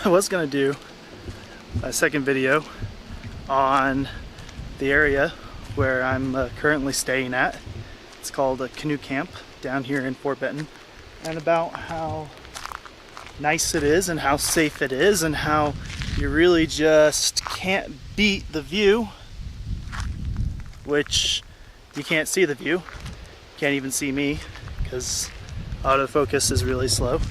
I was gonna do a second video on the area where I'm currently staying at. It's called a canoe camp down here in Fort Benton, and about how nice it is and how safe it is and how you really just can't beat the view, which you can't see the view. Can't even see me because autofocus is really slow.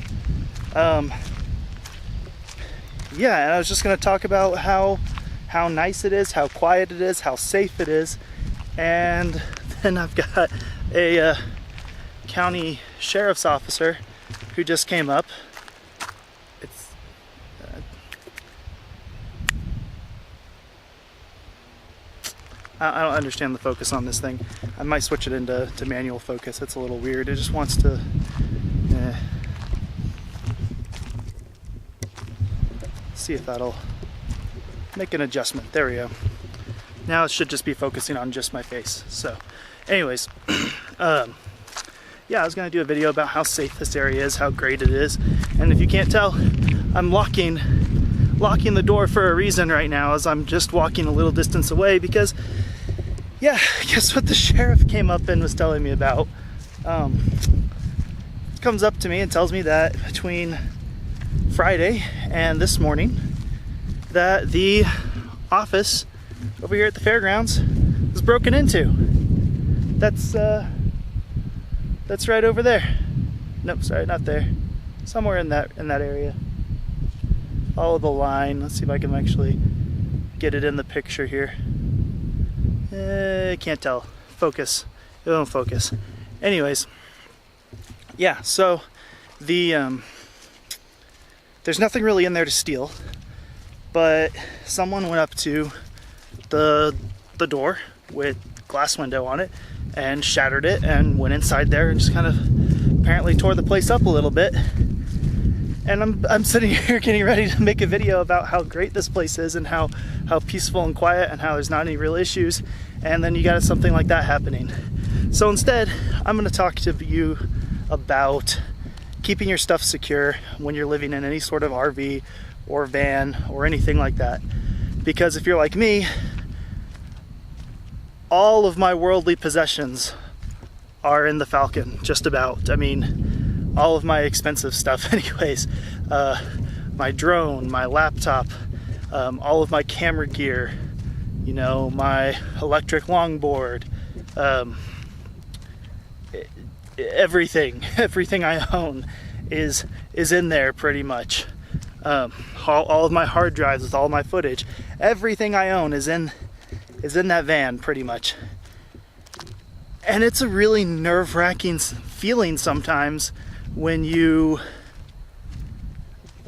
Yeah, and I was just going to talk about how nice it is, how quiet it is, how safe it is, and then I've got a county sheriff's officer who just came up. It's I don't understand the focus on this thing. I might switch it into manual focus. It's a little weird. It just wants to see if that'll make an adjustment. There we go. Now it should just be focusing on just my face. So anyways, yeah, I was gonna do a video about how safe this area is, how great it is. And if you can't tell, I'm locking the door for a reason right now, as I'm just walking a little distance away because, yeah, guess what the sheriff came up and was telling me about? Comes up to me and tells me that between Friday and this morning that the office over here at the fairgrounds was broken into. That's right over there. Nope, sorry, not there. Somewhere in that area. Follow the line. Let's see if I can actually get it in the picture here. Can't tell. Focus. It won't focus. Anyways, yeah. So the there's nothing really in there to steal, but someone went up to the door with glass window on it and shattered it and went inside there and just kind of apparently tore the place up a little bit. And I'm sitting here getting ready to make a video about how great this place is and how peaceful and quiet and how there's not any real issues, and then you got something like that happening. So instead, I'm going to talk to you about keeping your stuff secure when you're living in any sort of RV or van or anything like that. Because if you're like me, all of my worldly possessions are in the Falcon, just about. I mean, all of my expensive stuff anyways. My drone, my laptop, all of my camera gear, you know, my electric longboard, everything I own is in there pretty much. All of my hard drives with all my footage, everything I own is in that van pretty much. And it's a really nerve-wracking feeling sometimes when you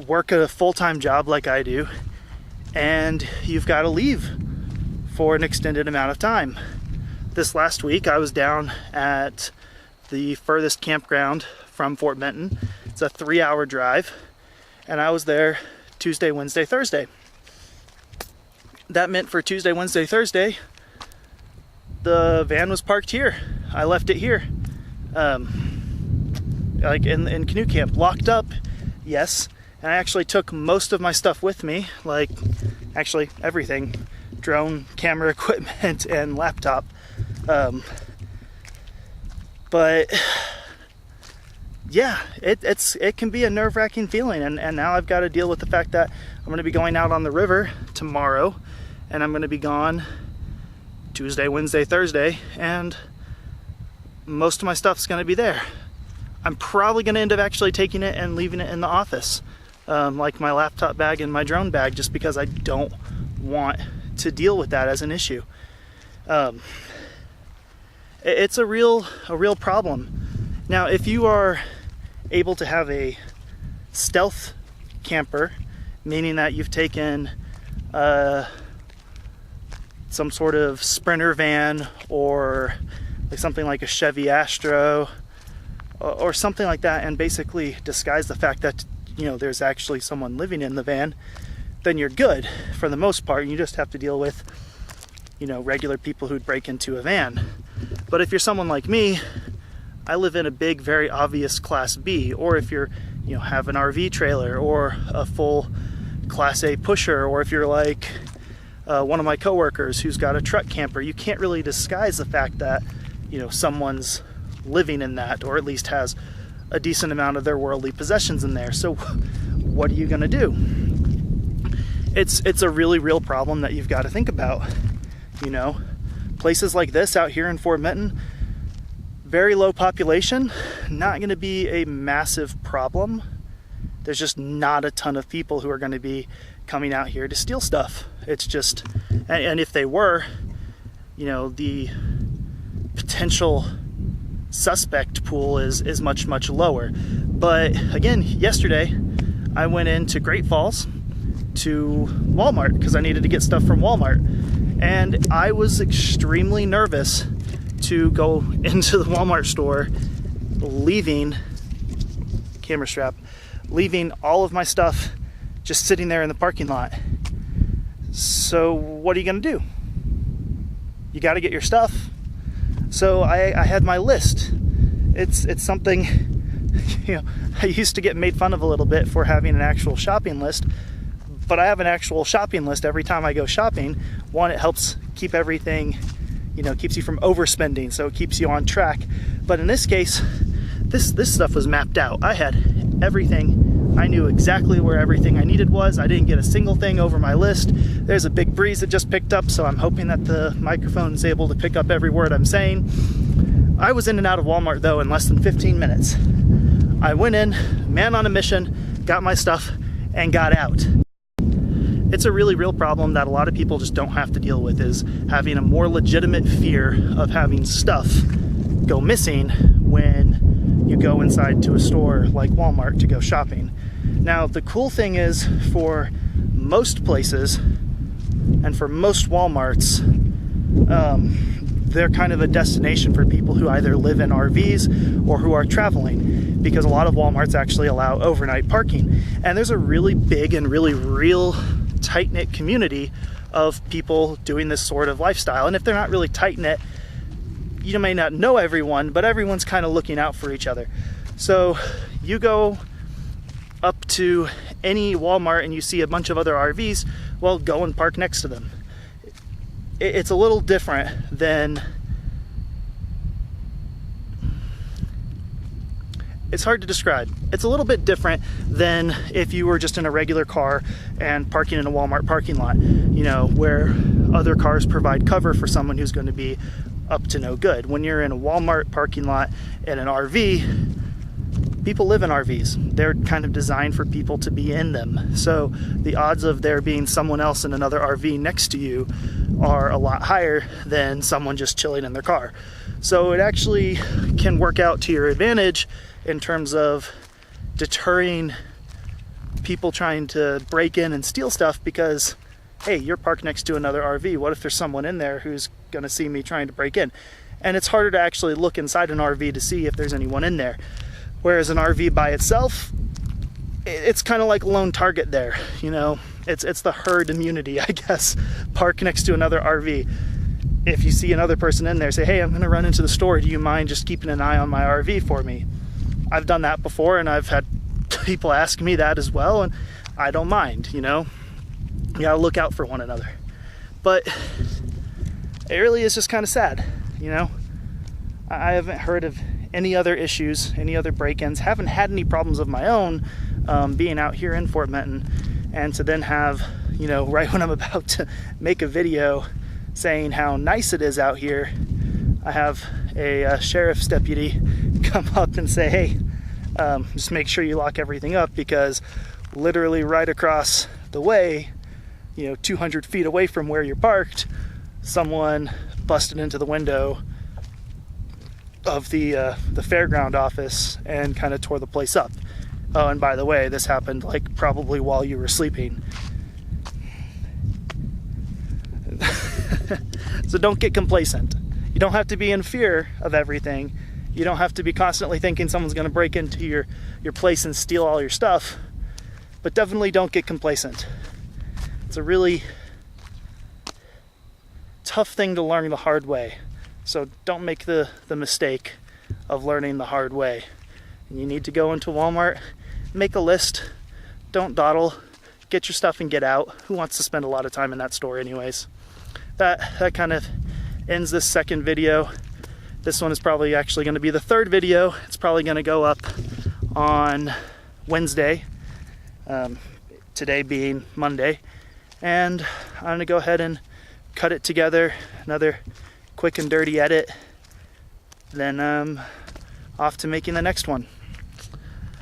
work a full-time job like I do and you've got to leave for an extended amount of time. This last week I was down at the furthest campground from Fort Benton. It's a 3-hour drive, and I was there Tuesday, Wednesday, Thursday. That meant for Tuesday, Wednesday, Thursday, the van was parked here. I left it here, like in canoe camp, locked up, yes. And I actually took most of my stuff with me, like actually everything, drone, camera equipment, and laptop. But yeah, it can be a nerve-wracking feeling, and now I've got to deal with the fact that I'm going to be going out on the river tomorrow, and I'm going to be gone Tuesday, Wednesday, Thursday, and most of my stuff's going to be there. I'm probably going to end up actually taking it and leaving it in the office, like my laptop bag and my drone bag, just because I don't want to deal with that as an issue. It's a real problem. Now, if you are able to have a stealth camper, meaning that you've taken some sort of Sprinter van or like something like a Chevy Astro or something like that, and basically disguise the fact that, you know, there's actually someone living in the van, then you're good for the most part. You just have to deal with, you know, regular people who'd break into a van. But if you're someone like me, I live in a big, very obvious Class B, or if you're, you know, have an RV trailer or a full Class A pusher, or if you're like one of my coworkers who's got a truck camper, you can't really disguise the fact that, you know, someone's living in that, or at least has a decent amount of their worldly possessions in there. So what are you going to do? It's a really real problem that you've got to think about. You know, places like this out here in Fort Minton, very low population, not going to be a massive problem. There's just not a ton of people who are going to be coming out here to steal stuff. It's just, and if they were, you know, the potential suspect pool is much, much lower. But again, yesterday I went into Great Falls to Walmart because I needed to get stuff from Walmart, and I was extremely nervous to go into the Walmart store, leaving all of my stuff just sitting there in the parking lot. So what are you gonna do? You got to get your stuff. So I had my list. It's something, you know, I used to get made fun of a little bit for having an actual shopping list, but I have an actual shopping list every time I go shopping. One, it helps keep everything, you know, keeps you from overspending, so it keeps you on track. But in this case, this stuff was mapped out. I had everything. I knew exactly where everything I needed was. I didn't get a single thing over my list. There's a big breeze that just picked up, so I'm hoping that the microphone is able to pick up every word I'm saying. I was in and out of Walmart though in less than 15 minutes. I went in, man on a mission, got my stuff, and got out. It's a really real problem that a lot of people just don't have to deal with, is having a more legitimate fear of having stuff go missing when you go inside to a store like Walmart to go shopping. Now, the cool thing is, for most places and for most Walmarts, they're kind of a destination for people who either live in RVs or who are traveling, because a lot of Walmarts actually allow overnight parking. And there's a really big and really real tight-knit community of people doing this sort of lifestyle. And if they're not really tight-knit, you may not know everyone, but everyone's kind of looking out for each other. So you go up to any Walmart and you see a bunch of other RVs, well, go and park next to them. It's a little different than, it's hard to describe. It's a little bit different than if you were just in a regular car and parking in a Walmart parking lot, you know, where other cars provide cover for someone who's going to be up to no good. When you're in a Walmart parking lot in an RV, people live in RVs. They're kind of designed for people to be in them. So the odds of there being someone else in another RV next to you are a lot higher than someone just chilling in their car. So it actually can work out to your advantage in terms of deterring people trying to break in and steal stuff, because, hey, you're parked next to another RV. What if there's someone in there who's going to see me trying to break in? And it's harder to actually look inside an RV to see if there's anyone in there. Whereas an RV by itself, it's kind of like a lone target there, you know? It's the herd immunity, I guess. Park next to another RV. If you see another person in there, say, hey, I'm going to run into the store. Do you mind just keeping an eye on my RV for me? I've done that before, and I've had people ask me that as well, and I don't mind, you know? You gotta look out for one another. But it really is just kind of sad, you know? I haven't heard of any other issues, any other break-ins, haven't had any problems of my own being out here in Fort Minton, and to then have, you know, right when I'm about to make a video saying how nice it is out here, I have a sheriff's deputy come up and say, hey, just make sure you lock everything up, because literally right across the way, you know, 200 feet away from where you're parked, someone busted into the window of the fairground office and kind of tore the place up. Oh, and by the way, this happened like probably while you were sleeping. So don't get complacent. You don't have to be in fear of everything. You don't have to be constantly thinking someone's going to break into your place and steal all your stuff. But definitely don't get complacent. It's a really tough thing to learn the hard way. So don't make the mistake of learning the hard way. And you need to go into Walmart, make a list, don't dawdle, get your stuff and get out. Who wants to spend a lot of time in that store anyways? That kind of ends this second video. This one is probably actually going to be the third video. It's probably going to go up on Wednesday, today being Monday, and I'm going to go ahead and cut it together, another quick and dirty edit, then off to making the next one.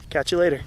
Catch you later.